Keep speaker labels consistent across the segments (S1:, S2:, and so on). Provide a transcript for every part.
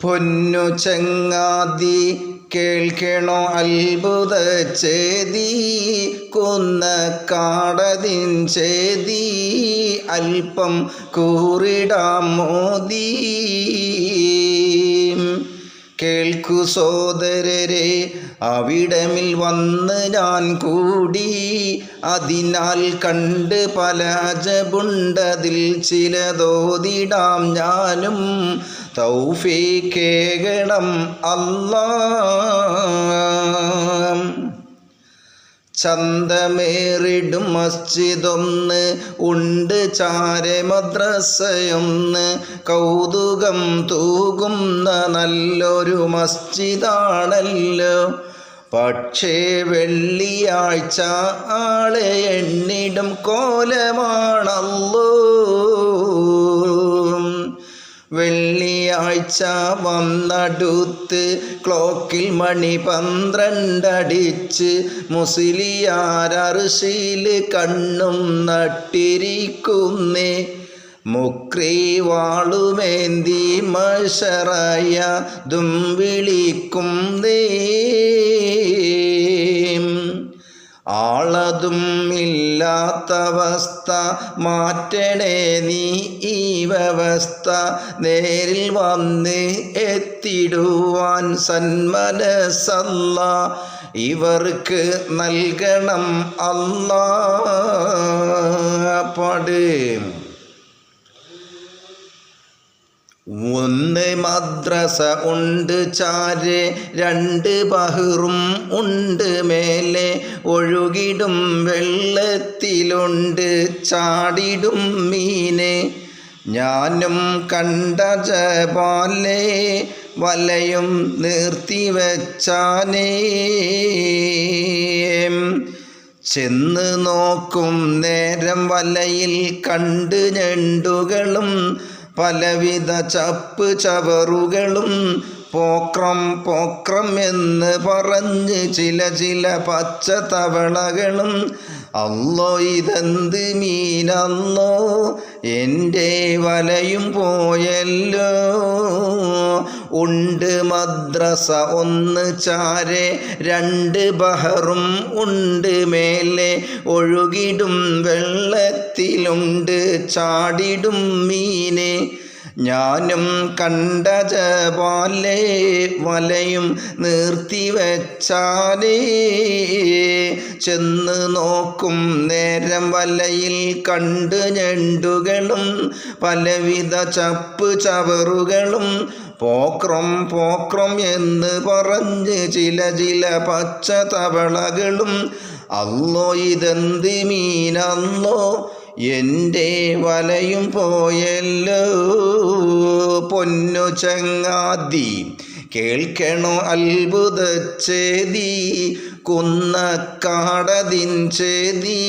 S1: പൊന്നു ചങ്ങാതി കേൾക്കണോ അത്ഭുത ചേതി കുന്നക്കാടതിൻ ചേതി അല്പം കൂറിടാം മോദി. കേൾക്കു സോദരരെ, അവിടമിൽ വന്ന് ഞാൻ കൂടി, അതിനാൽ കണ്ട് പല അജബുണ്ടതിൽ ചിലതോതിടാം ഞാനും. തൗഫീഖേകണം അല്ലാഹ്. ചന്തമേറിടും മസ്ജിദൊന്ന് ഉണ്ട്, ചാരെ മദ്രസയൊന്ന്, കൗതുകം തൂകുന്ന നല്ലൊരു മസ്ജിദാണല്ലോ. പക്ഷേ വെള്ളിയാഴ്ച ആളെ എണ്ണിടും കോലമാണല്ലോ. വെള്ളിയാഴ്ച വന്നടുത്ത് ക്ലോക്കിൽ മണി 12 അടിച്ച്, മുസ്ലിയാർ അർശിൽ കണ്ണും നട്ടിരിക്കുന്നേ. മുക്രി വാളുമേന്തി മശറയ ദും വിളിക്കുന്നേ. ആളതും ഇല്ലാത്തവസ്ഥ മാറ്റണേ നീ ഈ വ്യവസ്ഥ. നേരിൽ വന്ന് എത്തിടുവാൻ സന്മനസ്സല്ലാ ഇവർക്ക് നൽകണം അല്ലാഹ്. പാട്. ഒന്ന് മദ്രസ ഉണ്ട് ചാരെ, 2 ബഹറും ഉണ്ട് മേലെ, ഒഴുകിടും വെള്ളത്തിലുണ്ട് ചാടിടും മീനെ. ഞാനും കണ്ട ജബാലെ വലയും നിർത്തിവെച്ചാനേ. ചെന്ന് നോക്കും നേരം വലയിൽ കണ്ട് ഞണ്ടുകളും പലവിധ ചപ്പ് ചവറുകളും. പോക്രം പോക്രം എന്ന് പറഞ്ഞ് ചില പച്ച തവളകളും. അല്ലോ ഇതെന്ത് മീനല്ലോ, എൻ്റെ വലയും പോയല്ലോ. ഉണ്ട് മദ്രസ ഒന്ന് ചാരെ, 2 ബഹറും ഉണ്ട് മേലെ, ഒഴുകിടും വെള്ളത്തിലുണ്ട് ചാടിടും മീനെ. ഞാനും കണ്ട ജബാലെ വലയും നിർത്തിവെച്ചാലേ. ചെന്ന് നോക്കും നേരം വലയിൽ കണ്ട് ഞണ്ടുകളും പലവിധ ചപ്പ് ചവറുകളും. പോക്രം പോക്രം എന്ന് പറഞ്ഞ് ചില പച്ച തവളകളും. അല്ലോ ഇതെന്ത് മീനല്ലോ, എൻ്റെ വലയും പോയല്ലോ. പൊന്നു ചങ്ങാതി കേൾക്കണോ അത്ഭുത ചേതി കുന്നക്കാടതിൻ ചേതി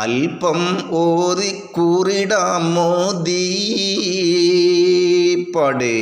S1: അല്പം ഓതി കൂറിടാം മോദി. പാട്.